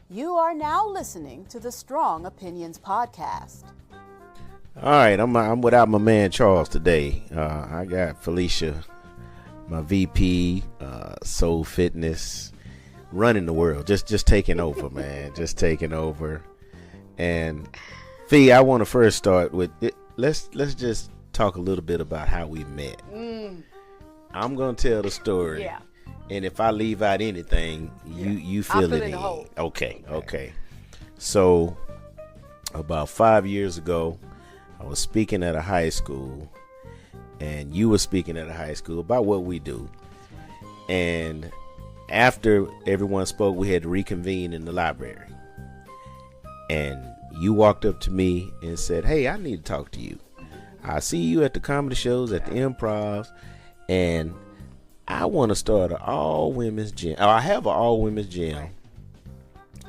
You are now listening to the Strong Opinions Podcast. All right, I'm without my man Charles today. I got Felicia, my VP, Soul Fitness, running the world, just taking over, man, just taking over. And Fee, I want to first start with it. Let's just talk a little bit about how we met. I'm gonna tell the story. Yeah. And if I leave out anything, you fill it in. Okay. So about 5 years ago, I was speaking at a high school, and you were speaking at a high school about what we do. And after everyone spoke, we had to reconvene in the library. And you walked up to me and said, "Hey, I need to talk to you. I see you at the comedy shows, at the improvs, and I want to start an all-women's gym. I have an all-women's gym,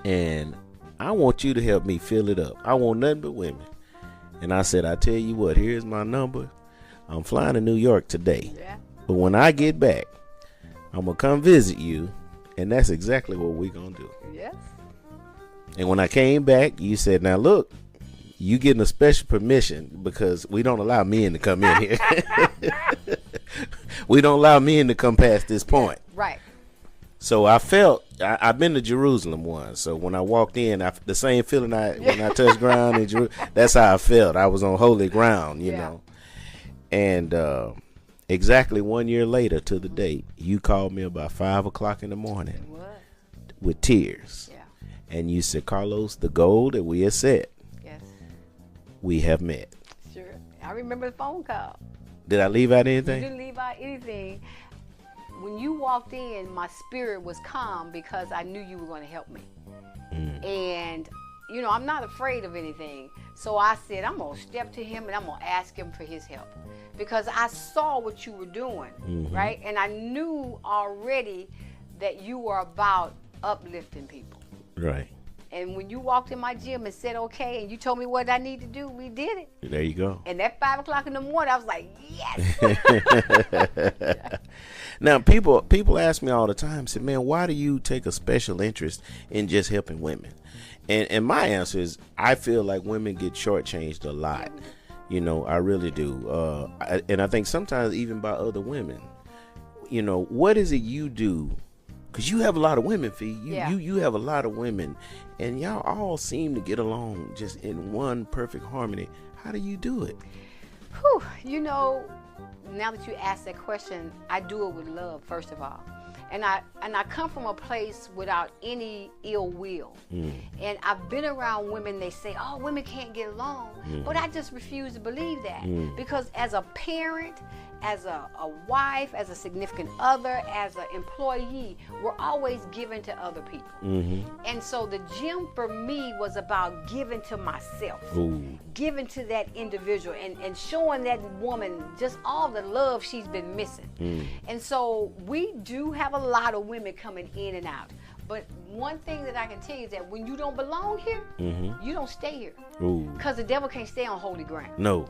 and I want you to help me fill it up. I want nothing but women." And I said, "I tell you what, here's my number. I'm flying to New York today. But when I get back, I'm going to come visit you, and that's exactly what we're going to do." Yes. And when I came back, you said, "Now look, you getting a special permission because we don't allow men to come in here." We don't allow men to come past this point. Right. So I felt, I've been to Jerusalem once. So when I walked in, the same feeling when I touched ground in Jerusalem, that's how I felt. I was on holy ground, you know. And exactly 1 year later to the date, you called me about 5 o'clock in the morning with tears. Yeah. And you said, "Carlos, the goal that we had set, Yes. we have met." Sure. I remember the phone call. Did I leave out anything? You didn't leave out anything. When you walked in, my spirit was calm because I knew you were going to help me. And, you know, I'm not afraid of anything. So I said, I'm going to step to him and I'm going to ask him for his help. Because I saw what you were doing, right? And I knew already that you were about uplifting people. Right. And when you walked in my gym and said, okay, and you told me what I need to do, we did it. There you go. And at 5 o'clock in the morning, I was like, yes. Now, people ask me all the time, say, "Man, why do you take a special interest in just helping women?" And my answer is, I feel like women get shortchanged a lot. You know, I really do. And I think sometimes even by other women. You know, what is it you do? Because you have a lot of women, Fee. You have a lot of women. And y'all all seem to get along just in one perfect harmony. How do you do it? Whew, you know, now that you ask that question, I do it with love, first of all. And I come from a place without any ill will. And I've been around women, they say, "Oh, women can't get along." But I just refuse to believe that. Because as a parent, as a wife, as a significant other, as an employee, we're always giving to other people. And so the gym for me was about giving to myself, giving to that individual, and showing that woman just all the love she's been missing. And so we do have a lot of women coming in and out. But one thing that I can tell you is that when you don't belong here, you don't stay here. Because the devil can't stay on holy ground. No.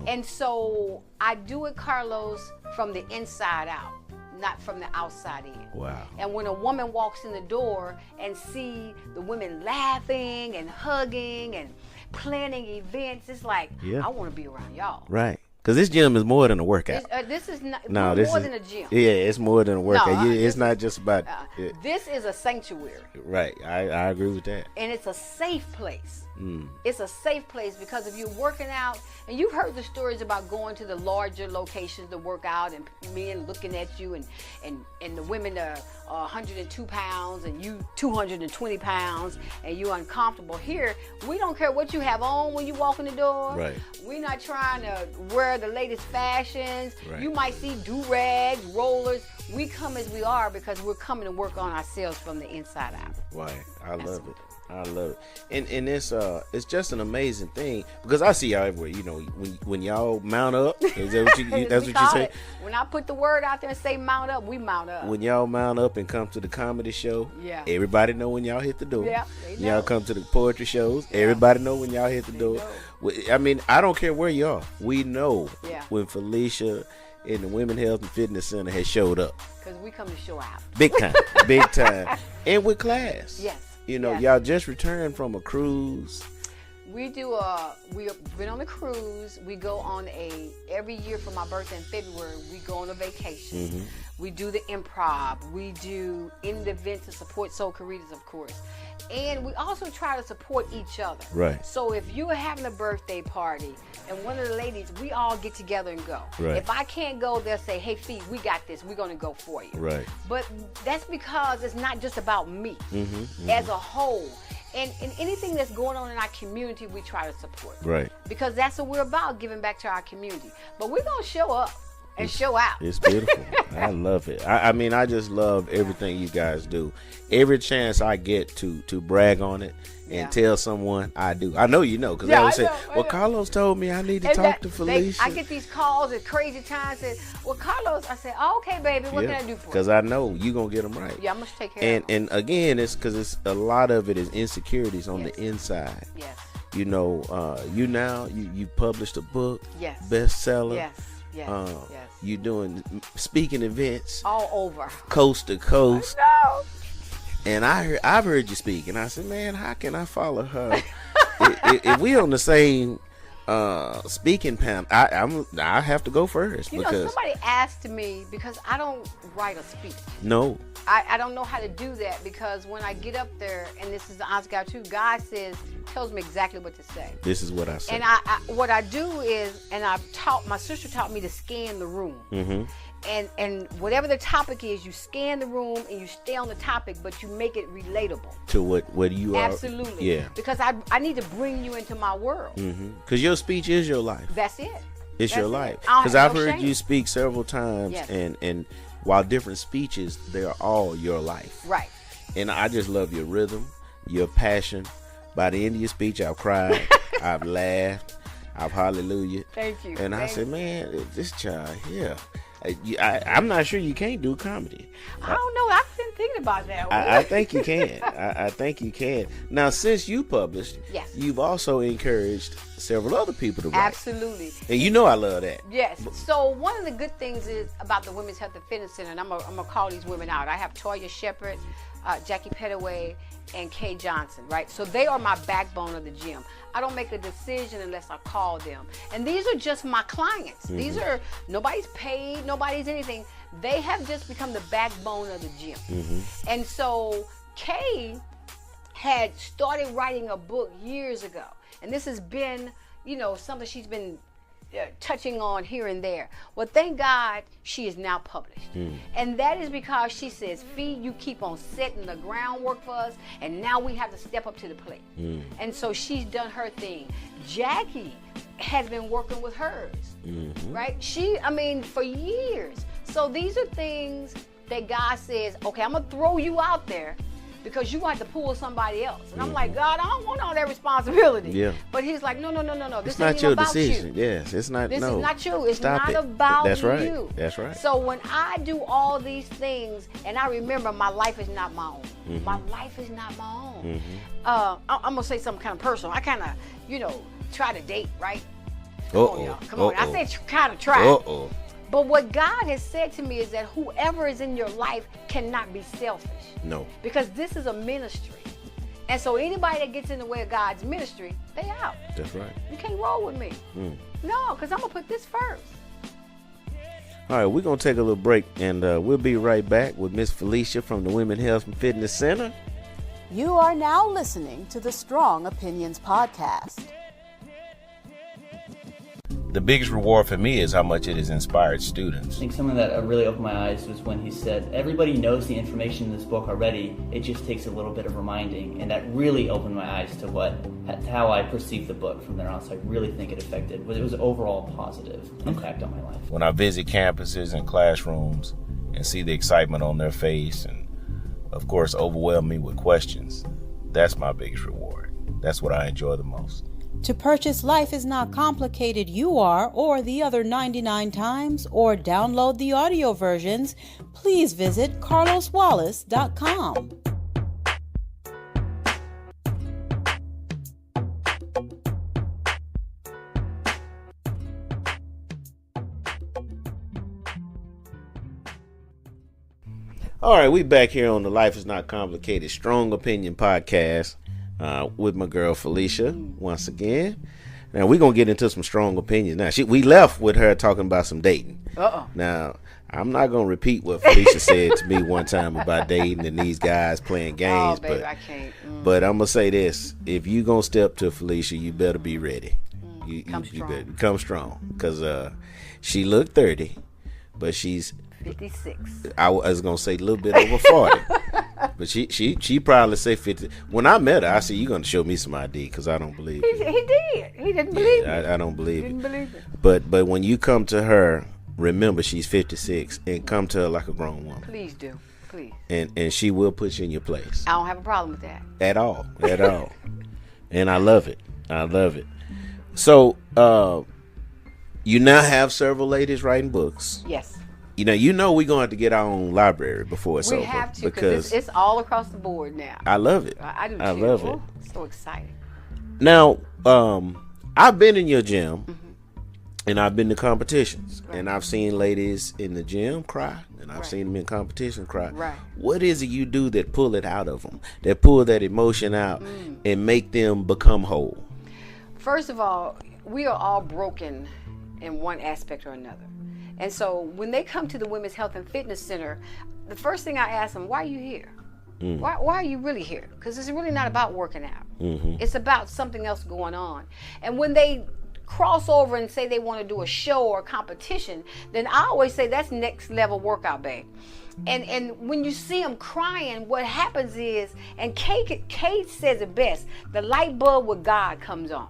And so I do it, Carlos, from the inside out, not from the outside in. Wow. And when a woman walks in the door and see the women laughing and hugging and planning events, it's like, I want to be around y'all. Right. Because this gym is more than a workout. This is not more than a gym. Yeah, it's more than a workout. It's not just about... This is a sanctuary. Right. I agree with that. And it's a safe place. It's a safe place because if you're working out, and you've heard the stories about going to the larger locations to work out and men looking at you and the women are 102 pounds and you 220 pounds and you're uncomfortable. Here, we don't care what you have on when you walk in the door. Right. We're not trying to wear the latest fashions. Right. You might see do-rags, rollers. We come as we are because we're coming to work on ourselves from the inside out. Right. I love it. And it's just an amazing thing because I see y'all everywhere. You know, when y'all mount up, is that what you? That's what you say. When I put the word out there and say mount up, we mount up. When y'all mount up and come to the comedy show, everybody know when y'all hit the door. Yeah, they know. Y'all come to the poetry shows, everybody know when y'all hit the door. I mean, I don't care where you are. We know when Felicia in the Women Health and Fitness Center has showed up. Because we come to show out. Big time, big time, and with class. Yes. You know, y'all just returned from a cruise. We've been on a cruise. We go on every year for my birthday in February, we go on a vacation. Mm-hmm. We do the improv. We do in the event to support Soul Caritas, of course. And we also try to support each other. Right. So if you are having a birthday party and one of the ladies, we all get together and go. Right. If I can't go, they'll say, hey, Fee, we got this. We're going to go for you. Right. But that's because it's not just about me. As a whole. And anything that's going on in our community, we try to support. Right. Because that's what we're about, giving back to our community. But we're going to show up and show out. It's beautiful. I love it. I mean, I just love everything you guys do. Every chance I get to brag on it and tell someone, I do. I know you know, because they always say, well, Carlos told me I need to talk to Felicia. I get these calls at crazy times. Say, well, Carlos, I said, oh, okay, baby, what can I do for you? Because I know you're going to get them right. Yeah, I'm going to take care of them. And again, it's because it's a lot of it is insecurities on the inside. Yes. You know, you published a book, bestseller. Yes. Yes. You doing speaking events all over, coast to coast. I know. And I've heard you speak, and I said, man, how can I follow her? if we on the same speaking panel, I have to go first. You know, somebody asked me, because I don't write a speech. No. I don't know how to do that, because when I get up there, and this is the honest God too, God tells me exactly what to say. This is what I say. And what I do is, and my sister taught me to scan the room. Mm-hmm. And whatever the topic is, you scan the room and you stay on the topic, but you make it relatable to what you are. Absolutely. Yeah. Because I need to bring you into my world. Because your speech is your life. That's it. It's your life. Because I've heard you speak several times, and while different speeches, they're all your life. Right. And I just love your rhythm, your passion. By the end of your speech, I've cried, I've laughed, I've hallelujah. Thank you. And I said, man, this child here. I'm not sure you can't do comedy. I don't know. I've been thinking about that. I think you can. I think you can. Now, since you published, you've also encouraged several other people to write. Absolutely. And you know I love that. Yes. So one of the good things is about the Women's Health and Fitness Center, and I'm gonna call these women out. I have Toya Shepherd, Jackie Pettaway, and Kay Johnson, right? So they are my backbone of the gym. I don't make a decision unless I call them. And these are just my clients. Mm-hmm. These are, nobody's paid, nobody's anything. They have just become the backbone of the gym. Mm-hmm. And so Kay had started writing a book years ago. And this has been, something she's been touching on here and there. Well, thank God she is now published. And that is because she says, Fee, you keep on setting the groundwork for us, and now we have to step up to the plate. And so she's done her thing. Jackie has been working with hers, right? For years. So these are things that God says, okay, I'm going to throw you out there, because you want to pull somebody else. And I'm like, God, I don't want all that responsibility. Yeah. But he's like, no. This ain't your about decision. You. Yes, it's not. This is not you. It's not about you. That's right. So when I do all these things, and I remember my life is not my own. My life is not my own. I'm going to say something kind of personal. I kind of, try to date, right? Come on, y'all. Come on. I say kind of try. But what God has said to me is that whoever is in your life cannot be selfish. No. Because this is a ministry. And so anybody that gets in the way of God's ministry, they out. That's right. You can't roll with me. No, because I'm going to put this first. All right, we're going to take a little break, and we'll be right back with Miss Felicia from the Women's Health and Fitness Center. You are now listening to the Strong Opinions Podcast. The biggest reward for me is how much it has inspired students. I think something that really opened my eyes was when he said, everybody knows the information in this book already, it just takes a little bit of reminding. And that really opened my eyes to how I perceived the book from there on. So I really think it affected, it was an overall positive impact on my life. When I visit campuses and classrooms and see the excitement on their face and, of course, overwhelm me with questions, that's my biggest reward. That's what I enjoy the most. To purchase Life is Not Complicated You Are or the other 99 times or download the audio versions, please visit carloswallace.com. All right, we back here on the Life is Not Complicated Strong Opinion podcast with my girl Felicia once again. Now we're gonna get into some strong opinions. Now we left with her talking about some dating. Now I'm not gonna repeat what Felicia said to me one time about dating and these guys playing games. Oh, baby, I can't. But I'm gonna say this: if you gonna step to Felicia, you better be ready. You better come strong, because she looked 30, but she's 56. I was gonna say a little bit over 40, but she probably say 50. When I met her, I said, "You gonna show me some ID?" Because I don't believe it. He did. He didn't believe it. I don't believe Didn't believe it. But when you come to her, remember she's 56, and come to her like a grown woman. Please do, please. And she will put you in your place. I don't have a problem with that At all. And I love it. So you now have several ladies writing books. Yes. We're going to have to get our own library before it's over. We have to, because it's all across the board now. I love it. I do too. I love it. So exciting. Now, I've been in your gym, and I've been to competitions, and I've seen ladies in the gym cry, and I've seen them in competition cry. Right. What is it you do that pull it out of them, that pull that emotion out and make them become whole? First of all, we are all broken in one aspect or another. And so when they come to the Women's Health and Fitness Center, the first thing I ask them, why are you here? Why are you really here? Because it's really not about working out. It's about something else going on. And when they cross over and say they want to do a show or a competition, then I always say that's next level workout, babe. And when you see them crying, what happens is, and Kate says it best, the light bulb with God comes on.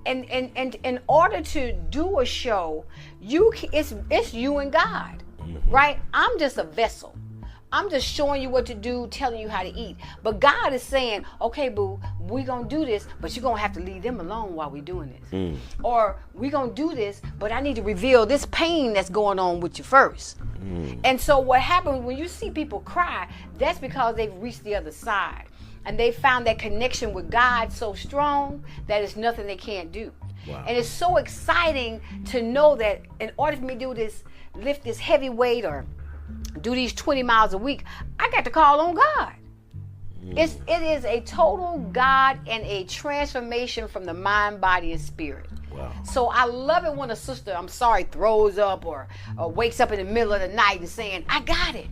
And in order to do a show, it's you and God, right? I'm just a vessel. I'm just showing you what to do, telling you how to eat. But God is saying, okay, boo, we're going to do this, but you're going to have to leave them alone while we're doing this. Or we're going to do this, but I need to reveal this pain that's going on with you first. And so what happens when you see people cry, that's because they've reached the other side. And they found that connection with God so strong that it's nothing they can't do. Wow. And it's so exciting to know that in order for me to do this, lift this heavy weight or do these 20 miles a week, I got to call on God. It is a total God and a transformation from the mind, body, and spirit. Wow. So I love it when a sister, throws up or wakes up in the middle of the night and saying, I got it.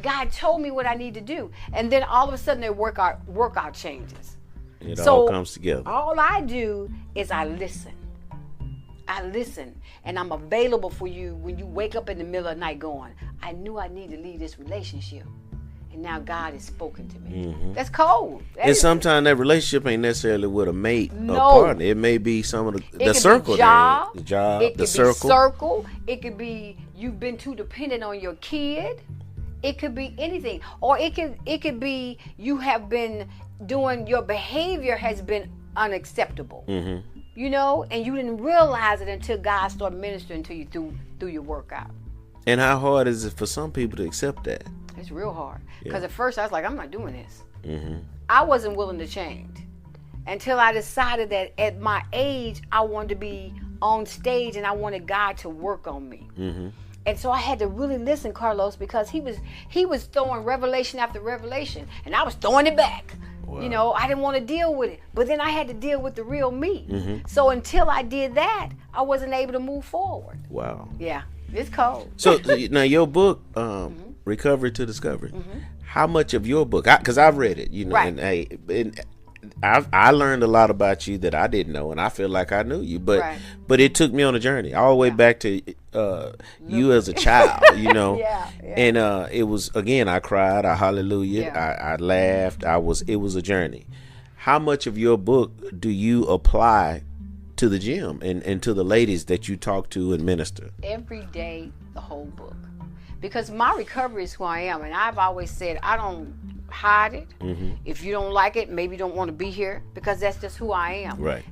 God told me what I need to do. And then all of a sudden their workout changes. It all comes together. All I do is I listen. And I'm available for you when you wake up in the middle of the night going, I knew I need to leave this relationship. And now God has spoken to me. That's cold. And sometimes that relationship ain't necessarily with a mate or partner. It may be some of the circle. The job, it could be circle. It could be you've been too dependent on your kid. It could be anything. Or it could be you have been doing, your behavior has been unacceptable. And you didn't realize it until God started ministering to you through your workout. And how hard is it for some people to accept that? It's real hard. Because at first I was like, I'm not doing this. I wasn't willing to change until I decided that at my age, I wanted to be on stage and I wanted God to work on me. And so I had to really listen, Carlos, because he was throwing revelation after revelation, and I was throwing it back. Wow. I didn't want to deal with it, but then I had to deal with the real me. So until I did that, I wasn't able to move forward. Wow. Yeah, it's cold. So now your book, Recovery to Discovery. How much of your book? Because I've read it, and I learned a lot about you that I didn't know, and I feel like I knew you, but it took me on a journey all the way back to you as a child, and it was, again, I cried, I hallelujah, I laughed, it was a journey. How much of your book do you apply to the gym and to the ladies that you talk to and minister? Every day, the whole book, because my recovery is who I am, and I've always said I don't hide it. If you don't like it, maybe you don't want to be here, because that's just who I am. Right.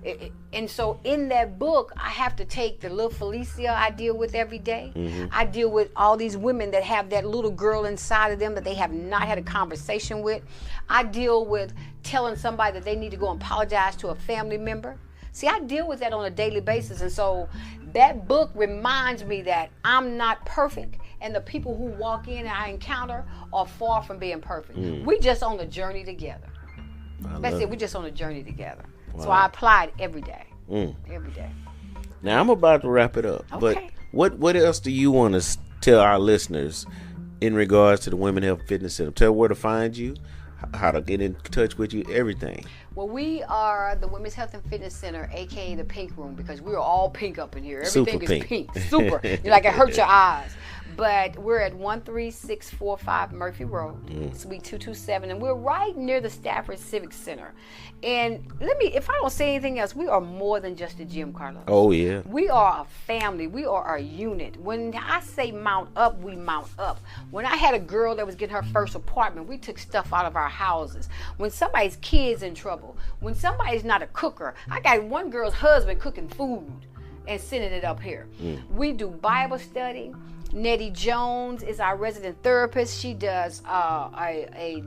And so in that book, I have to take the little Felicia I deal with every day. I deal with all these women that have that little girl inside of them that they have not had a conversation with. I deal with telling somebody that they need to go and apologize to a family member. See, I deal with that on a daily basis. And so that book reminds me that I'm not perfect and the people who walk in and I encounter are far from being perfect. We just on a journey together. That's it. We're just on a journey together. Wow. So I apply it every day. Every day. Now I'm about to wrap it up. Okay. But what else do you want to tell our listeners in regards to the Women Health Fitness Center? Tell where to find you, how to get in touch with you, everything. Well, we are the Women's Health and Fitness Center, aka the Pink Room, because we're all pink up in here. Everything Super is pink. Super. Like it hurts your eyes. But we're at 13645 Murphy Road, Suite 227, and we're right near the Stafford Civic Center. And if I don't say anything else, we are more than just a gym, Carlos. Oh, yeah. We are a family. We are a unit. When I say mount up, we mount up. When I had a girl that was getting her first apartment, we took stuff out of our houses. When somebody's kid's in trouble, when somebody's not a cooker, I got one girl's husband cooking food and sending it up here. We do Bible study. Nettie Jones is our resident therapist. She does a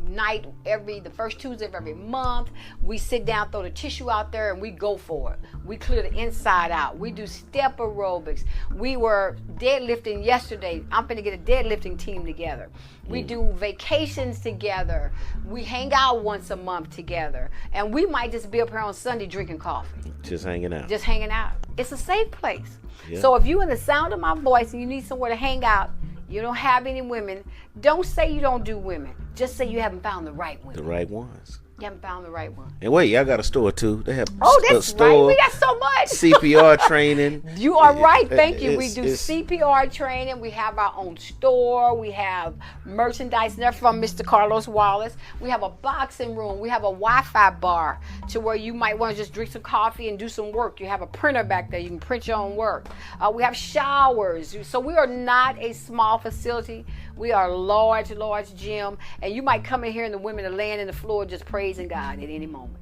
night the first Tuesday of every month. We sit down, throw the tissue out there, and we go for it. We clear the inside out. We do step aerobics. We were deadlifting yesterday. I'm going to get a deadlifting team together. We do vacations together. We hang out once a month together. And we might just be up here on Sunday drinking coffee. Just hanging out. Just hanging out. It's a safe place. Yeah. So if you're in the sound of my voice and you need somewhere to hang out, you don't have any women, don't say you don't do women. Just say you haven't found the right women. The right ones. You haven't found the right one. And wait, y'all got a store too. They have that's a store. Right. We got so much. CPR training. You are right. Thank you. We do CPR training. We have our own store. We have merchandise there from Mr. Carlos Wallace. We have a boxing room. We have a Wi-Fi bar to where you might want to just drink some coffee and do some work. You have a printer back there. You can print your own work. We have showers. So we are not a small facility. We are a large gym. And you might come in here and the women are laying in the floor just praising God at any moment.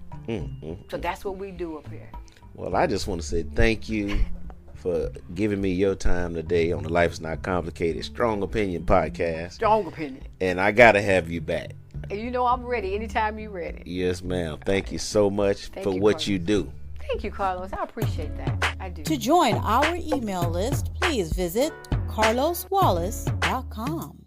So that's what we do up here. Well, I just want to say thank you for giving me your time today on the Life is Not Complicated Strong Opinion podcast. Strong opinion. And I got to have you back. And you know I'm ready anytime you're ready. Yes, ma'am. Thank you so much for what you do. Thank you, Carlos. I appreciate that. I do. To join our email list, please visit carloswallace.com.